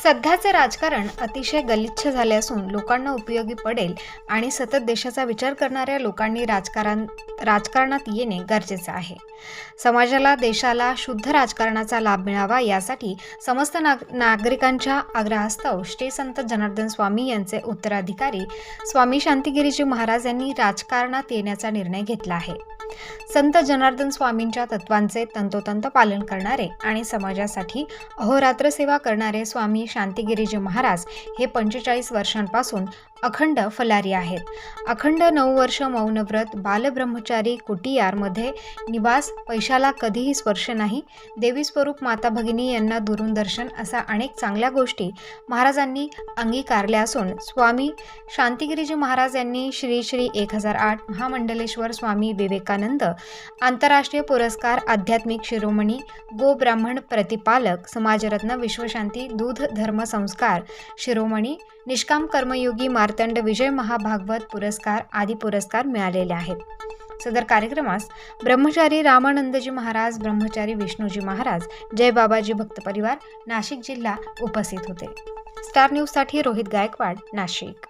सध्याचे राजकारण अतिशय गलिच्छ झाले असून लोकांना उपयोगी पडेल आणि सतत देशाचा विचार करणाऱ्या लोकांनी राजकारणात येणे गरजेचे आहे. समाजाला, देशाला शुद्ध राजकारणाचा लाभ मिळावा यासाठी समस्त नागरिकांच्या आग्रहास्तव श्री संत जनार्दन स्वामी यांचे उत्तराधिकारी स्वामी शांतिगिरीजी महाराज यांनी राजकारणात येण्याचा निर्णय घेतला आहे. संत जनार्दन स्वामींच्या तत्वांचे तंतोतंत पालन करणारे आणि समाजासाठी अहोरात्र सेवा करणारे स्वामी शांतिगिरीजी महाराज हे 45 वर्षांपासून अखंड फलारी आहेत. अखंड 9 वर्ष मौनव्रत, बालब्रह्मचारी कुटियारमध्ये निवास, पैशाला कधीही स्पर्श नाही, देवी स्वरूप माता भगिनी यांना दुरून दर्शन असा अनेक चांगल्या गोष्टी महाराजांनी अंगीकारल्या असून स्वामी शांतिगिरीजी महाराज यांनी श्री श्री 1008 महामंडलेश्वर स्वामी विवेकानंद आंतरराष्ट्रीय पुरस्कार, आध्यात्मिक शिरोमणी, गो ब्राह्मण प्रतिपालक, समाजरत्न, विश्वशांती, दूध धर्म संस्कार शिरोमणी, निष्काम कर्मयोगी मार्तंड विजय महाभागवत पुरस्कार आदी पुरस्कार मिळालेले आहेत. सदर कार्यक्रमास ब्रह्मचारी रामानंदजी महाराज, ब्रह्मचारी विष्णूजी महाराज, जय बाबाजी भक्त परिवार, नाशिक जिल्हा उपस्थित होते. स्टार न्यूजसाठी रोहित गायकवाड, नाशिक.